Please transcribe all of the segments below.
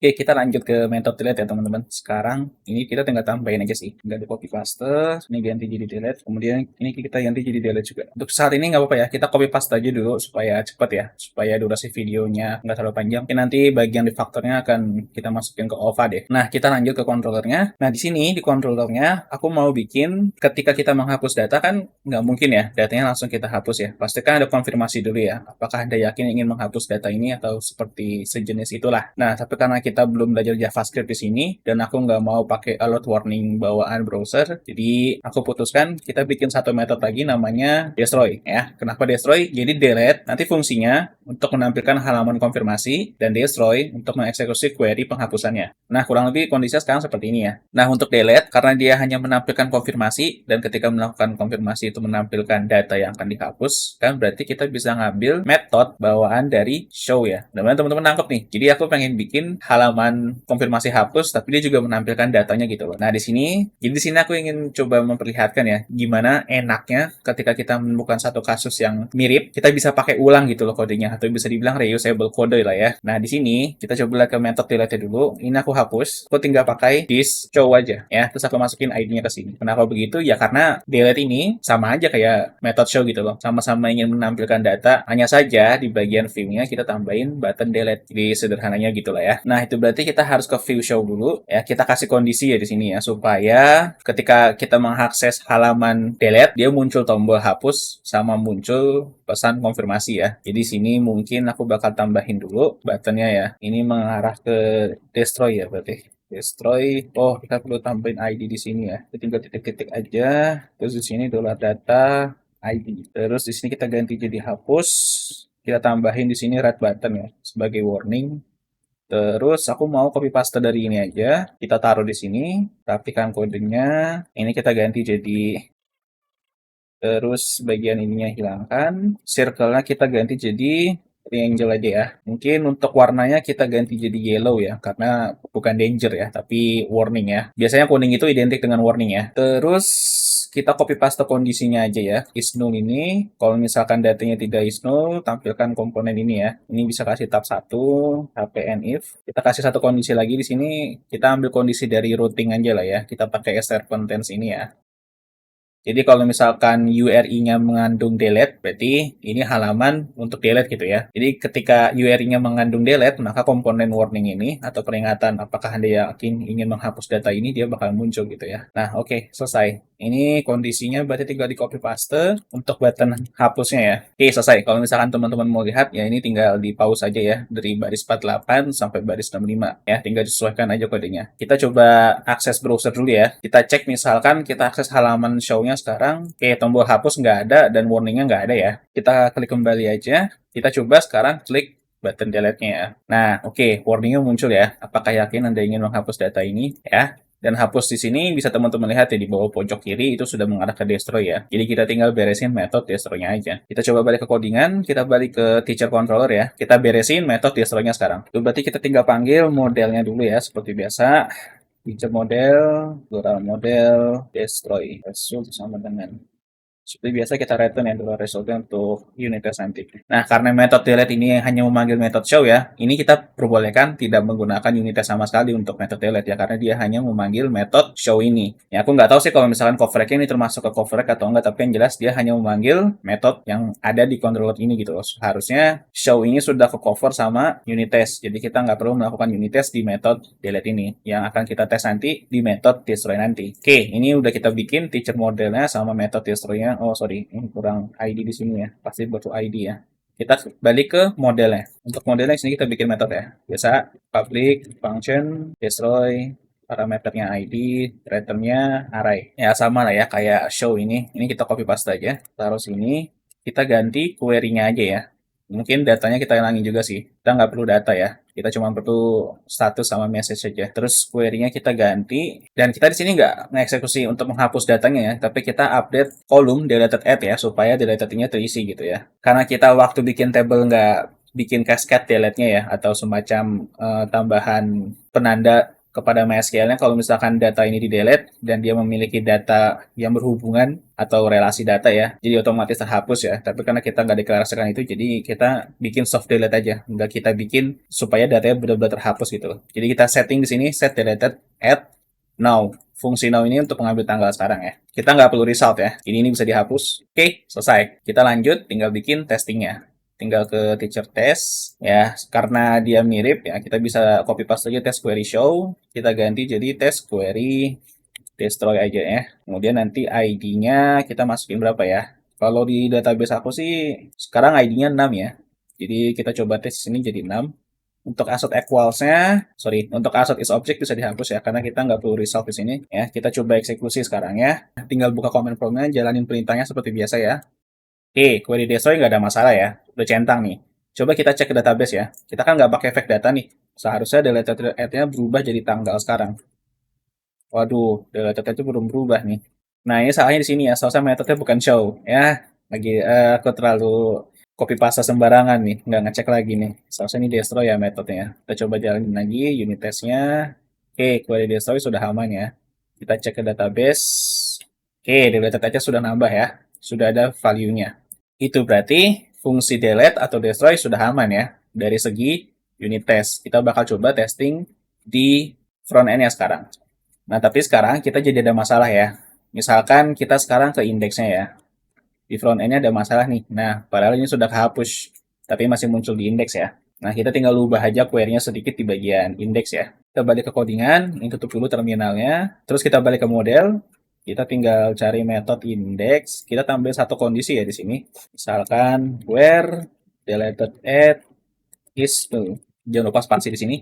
Oke, kita lanjut ke metode delete ya teman-teman. Sekarang ini kita tinggal tambahin aja sih. Tinggal di copy paste, ini ganti jadi delete, kemudian ini kita ganti jadi delete juga. Untuk saat ini nggak apa-apa ya, kita copy paste aja dulu supaya cepat ya, supaya durasi videonya nggak terlalu panjang. Oke, nanti bagian refactornya akan kita masukin ke OVA deh. Nah, kita lanjut ke controllernya. Nah, di sini di controllernya aku mau bikin ketika kita menghapus data kan nggak mungkin ya datanya langsung kita hapus ya. Pasti kan ada konfirmasi dulu ya. Apakah Anda yakin ingin menghapus data ini atau seperti sejenis itulah. Nah, tapi karena kita belum belajar JavaScript di sini dan aku nggak mau pakai alert warning bawaan browser, jadi aku putuskan kita bikin satu metode lagi namanya destroy ya. Kenapa destroy? Jadi delete nanti fungsinya untuk menampilkan halaman konfirmasi dan destroy untuk mengeksekusi query penghapusannya. Nah, kurang lebih kondisinya sekarang seperti ini ya. Nah, untuk delete karena dia hanya menampilkan konfirmasi dan ketika melakukan konfirmasi itu menampilkan data yang akan dihapus, kan berarti kita bisa ngambil metode bawaan dari show ya. Mudah-mudahan teman-teman nangkep nih. Jadi aku pengen bikin halaman konfirmasi hapus, tapi dia juga menampilkan datanya gitu loh. Nah, jadi di sini aku ingin coba memperlihatkan ya, gimana enaknya ketika kita menemukan satu kasus yang mirip, kita bisa pakai ulang gitu loh kodenya, atau bisa dibilang reusable code lah ya. Nah, di sini kita coba lihat ke metode delete dulu. Ini aku hapus, aku tinggal pakai this show aja ya. Terus aku masukin ID-nya ke sini. Kenapa begitu? Ya karena delete ini sama aja kayak method show gitu loh. Sama-sama ingin menampilkan data, hanya saja di bagian view-nya kita tambahin button delete. Jadi sederhananya gitulah ya. Nah, itu berarti kita harus ke view show dulu ya. Kita kasih kondisi ya di sini ya supaya ketika kita mengakses halaman delete dia muncul tombol hapus sama muncul pesan konfirmasi ya. Jadi sini mungkin aku bakal tambahin dulu buttonnya ya. Ini mengarah ke destroy ya berarti. Destroy. Oh, kita perlu tambahin ID di sini ya. Kita tinggal titik-titik aja. Terus di sini dolar data ID. Terus di sini kita ganti jadi hapus. Kita tambahin di sini red button ya sebagai warning. Terus aku mau copy paste dari ini aja. Kita taruh di sini. Rapikan kodenya. Ini kita ganti jadi terus bagian ininya hilangkan. Circle-nya kita ganti jadi triangle aja ya. Mungkin untuk warnanya kita ganti jadi yellow ya, karena bukan danger ya, tapi warning ya. Biasanya kuning itu identik dengan warning ya. Terus kita copy paste kondisinya aja ya. Is null ini, kalau misalkan datanya tidak is null, tampilkan komponen ini ya. Ini bisa kasih tab 1, hpn if. Kita kasih satu kondisi lagi di sini, kita ambil kondisi dari routing aja lah ya. Kita pakai str contents ini ya. Jadi kalau misalkan URI-nya mengandung delete, berarti ini halaman untuk delete gitu ya. Jadi ketika URI-nya mengandung delete, maka komponen warning ini atau peringatan apakah Anda yakin ingin menghapus data ini, dia bakal muncul gitu ya. Nah, oke, selesai. Ini kondisinya berarti tinggal di copy paste untuk button hapusnya ya. Oke, selesai. Kalau misalkan teman-teman mau lihat, ya ini tinggal di pause aja ya. Dari baris 48 sampai baris 65 ya. Tinggal disesuaikan aja kodenya. Kita coba akses browser dulu ya. Kita cek misalkan kita akses halaman show-nya sekarang, oke, tombol hapus nggak ada dan warningnya nggak ada ya. Kita klik kembali aja. Kita coba sekarang klik button delete-nya ya. Nah, oke, warningnya muncul ya. Apakah yakin Anda ingin menghapus data ini ya? Dan hapus di sini bisa teman-teman lihat ya di bawah pojok kiri itu sudah mengarah ke destroy ya. Jadi kita tinggal beresin metode destroy-nya aja. Kita coba balik ke codingan, kita balik ke teacher controller ya. Kita beresin metode destroy-nya sekarang. Itu berarti kita tinggal panggil modelnya dulu ya seperti biasa. Feature model, plural model, destroy. Result sama dengan seperti biasa kita return ya dulu resultnya untuk unit test nanti. Nah, karena metode delete ini hanya memanggil metode show ya, ini kita perbolehkan tidak menggunakan unit test sama sekali untuk metode delete ya, karena dia hanya memanggil metode show ini. Ya, aku nggak tahu sih kalau misalkan coverage ini termasuk ke coverage atau enggak, tapi yang jelas dia hanya memanggil metode yang ada di controller ini gitu loh. Harusnya show ini sudah ke cover sama unit test, jadi kita nggak perlu melakukan unit test di metode delete ini. Yang akan kita tes nanti di metode destroy nanti. Oke, ini udah kita bikin teacher modelnya sama metode destroy-nya. Oh sorry, ini kurang ID di sini ya. Pasti butuh ID ya. Kita balik ke modelnya. Untuk modelnya sini kita bikin metode ya. Biasa public function destroy parameternya ID, returnnya array. Ya sama lah ya kayak show ini. Ini kita copy paste aja. Taruh sini. Kita ganti query-nya aja ya. Mungkin datanya kita hilangin juga sih. Kita nggak perlu data ya. Kita cuma perlu status sama message saja. Terus query-nya kita ganti. Dan kita di sini nggak mengeksekusi untuk menghapus datanya ya. Tapi kita update kolom deleted add ya. Supaya deleted-nya terisi gitu ya. Karena kita waktu bikin table nggak bikin cascade delete-nya ya. Atau semacam tambahan penanda kepada MySQL-nya kalau misalkan data ini di-delete dan dia memiliki data yang berhubungan atau relasi data ya, jadi otomatis terhapus ya. Tapi karena kita nggak deklarasikan itu, jadi kita bikin soft delete aja, nggak kita bikin supaya datanya benar-benar terhapus gitu loh. Jadi kita setting di sini set deleted at now. Fungsi now ini untuk mengambil tanggal sekarang ya. Kita nggak perlu result ya. Ini bisa dihapus. Oke, selesai. Kita lanjut, tinggal bikin testingnya. Tinggal ke teacher test ya, karena dia mirip ya, kita bisa copy paste aja test query show, kita ganti jadi test query destroy aja ya. Kemudian nanti ID-nya kita masukin berapa ya. Kalau di database aku sih sekarang ID-nya 6 ya. Jadi kita coba tes sini jadi 6. Untuk asset equals-nya, sorry, untuk asset is object bisa dihapus ya, karena kita nggak perlu resolve di sini ya. Kita coba eksekusi sekarang ya. Tinggal buka command prompt-nya, jalanin perintahnya seperti biasa ya. Oke, query destroy nggak ada masalah ya. Udah centang nih. Coba kita cek ke database ya. Kita kan nggak pakai efek data nih. Seharusnya deleted at-nya berubah jadi tanggal sekarang. Waduh, deleted at itu belum berubah nih. Nah, ini salahnya di sini ya. Seharusnya metode bukan show. Ya, lagi aku terlalu copy paste sembarangan nih. Nggak ngecek lagi nih. Seharusnya ini destroy ya metodenya. Kita coba jalanin lagi unit testnya. Oke, query destroy sudah aman ya. Kita cek ke database. Oke, deleted at-nya sudah nambah ya. Sudah ada value-nya. Itu berarti fungsi delete atau destroy sudah aman ya dari segi unit test. Kita bakal coba testing di front end-nya sekarang. Nah, tapi sekarang kita jadi ada masalah ya. Misalkan kita sekarang ke indeksnya ya. Di front end-nya ada masalah nih. Nah, padahal ini sudah kehapus, tapi masih muncul di indeks ya. Nah, kita tinggal ubah aja query-nya sedikit di bagian indeks ya. Kita balik ke codingan, ini tutup dulu terminalnya. Terus kita balik ke model, kita tinggal cari metode index, kita tambah satu kondisi ya di sini. Misalkan where deleted at is null. Jangan lupa spasi di sini.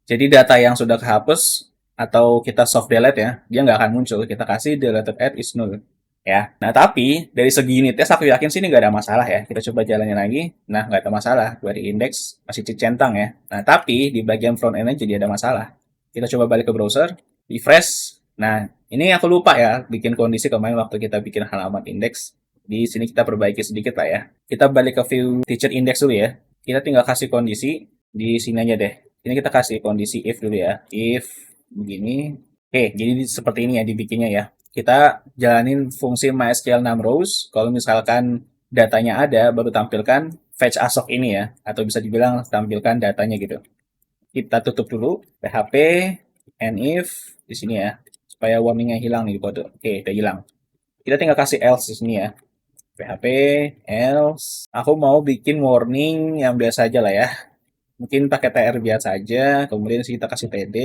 Jadi data yang sudah kehapus atau kita soft delete ya, dia nggak akan muncul. Kita kasih deleted at is null ya. Nah, tapi dari segi unit test aku yakin sini nggak ada masalah ya. Kita coba jalanin lagi. Nah, nggak ada masalah. Query index masih centang ya. Nah, tapi di bagian front end jadi ada masalah. Kita coba balik ke browser, refresh. Nah, ini aku lupa ya bikin kondisi kemarin waktu kita bikin halaman index. Di sini kita perbaiki sedikit lah ya. Kita balik ke view teacher index dulu ya. Kita tinggal kasih kondisi di sini aja deh. Ini kita kasih kondisi if dulu ya. If begini. Oke, jadi seperti ini ya dibikinnya ya. Kita jalanin fungsi MySQL 6 rows. Kalau misalkan datanya ada, baru tampilkan fetch as of ini ya. Atau bisa dibilang tampilkan datanya gitu. Kita tutup dulu php and if di sini ya, supaya warningnya hilang nih di kode. Oke, udah hilang. Kita tinggal kasih else di sini ya. php else. Aku mau bikin warning yang biasa aja lah ya. Mungkin pakai tr biasa aja. Kemudian kita kasih td.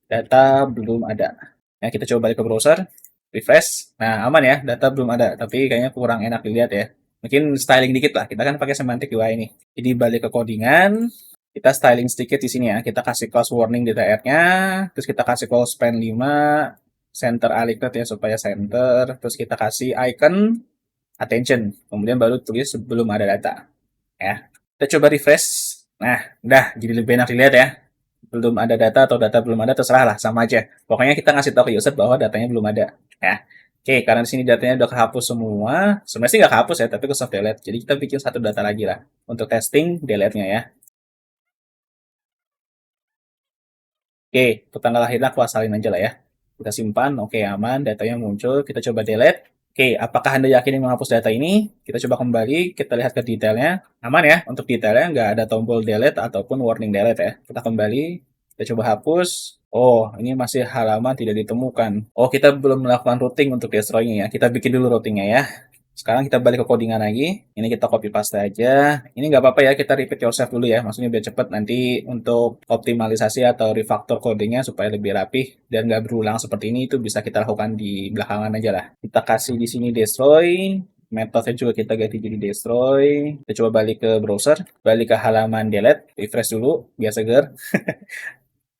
Data belum ada. Nah, kita coba balik ke browser. Refresh. Nah, aman ya. Data belum ada. Tapi kayaknya kurang enak dilihat ya. Mungkin styling dikit lah. Kita kan pakai semantic UI nih. Jadi balik ke codingan. Kita styling sedikit di sini ya. Kita kasih class warning di TR-nya. Terus kita kasih call span 5. Center alignet ya supaya center. Terus kita kasih icon attention. Kemudian baru tulis sebelum ada data. Ya. Kita coba refresh. Nah, udah jadi lebih enak dilihat ya. Belum ada data atau data belum ada terserah lah, sama aja. Pokoknya kita ngasih tahu ke user bahwa datanya belum ada. Ya. Oke, karena di sini datanya udah kehapus semua. Sebenarnya sih nggak kehapus ya, tapi ke soft delete. Jadi kita bikin satu data lagi lah untuk testing delete-nya ya. Oke, untuk tanggal lahirnya aku asalin aja lah ya. Kita simpan, oke aman, datanya muncul, kita coba delete. Oke, apakah Anda yakin ingin menghapus data ini? Kita coba kembali, kita lihat ke detailnya. Aman ya, untuk detailnya nggak ada tombol delete ataupun warning delete ya. Kita kembali, kita coba hapus. Oh, ini masih halaman tidak ditemukan. Oh, kita belum melakukan routing untuk destroy-nya ya. Kita bikin dulu routingnya ya. Sekarang kita balik ke codingan lagi. Ini kita copy paste aja. Ini nggak apa-apa ya, kita repeat yourself dulu ya. Maksudnya biar cepet nanti untuk optimalisasi atau refactor codingnya supaya lebih rapih dan nggak berulang seperti ini, itu bisa kita lakukan di belakangan aja lah. Kita kasih di sini destroy. Metodenya juga kita ganti jadi destroy. Kita coba balik ke browser. Balik ke halaman delete. Refresh dulu, biar seger.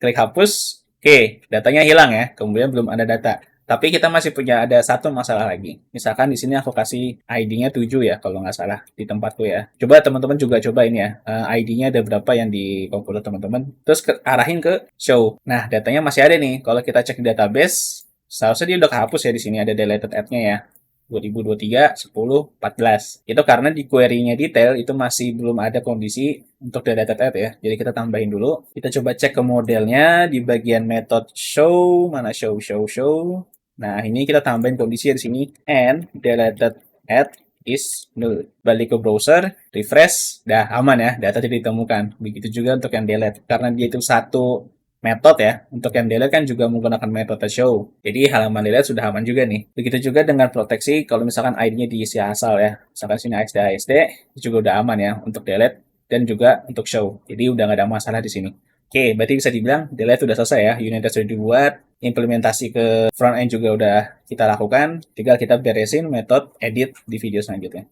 Klik hapus. Oke, datanya hilang ya. Kemudian belum ada data. Tapi kita masih punya ada satu masalah lagi. Misalkan di sini aku kasih ID-nya 7 ya, kalau nggak salah di tempatku ya. Coba teman-teman juga coba ini ya. ID-nya ada berapa yang di komputer teman-teman. Terus arahin ke show. Nah, datanya masih ada nih. Kalau kita cek di database, seharusnya dia udah kehapus ya di sini ada deleted at-nya ya. 2023 10 14. Itu karena di query-nya detail itu masih belum ada kondisi untuk deleted add ya. Jadi kita tambahin dulu. Kita coba cek ke modelnya di bagian method show, mana show. Nah, ini kita tambahin kondisi di sini and deleted add is null. Balik ke browser, refresh, dah aman ya, data tidak ditemukan. Begitu juga untuk yang delete, karena dia itu satu metode ya. Untuk yang delete kan juga menggunakan metode show. Jadi halaman delete sudah aman juga nih. Begitu juga dengan proteksi kalau misalkan ID-nya diisi asal ya. Misalkan sini ASD, juga udah aman ya untuk delete dan juga untuk show. Jadi udah nggak ada masalah di sini. Oke, berarti bisa dibilang delete sudah selesai ya. Unit test sudah dibuat, implementasi ke front end juga udah kita lakukan. Tinggal kita beresin metode edit di video selanjutnya.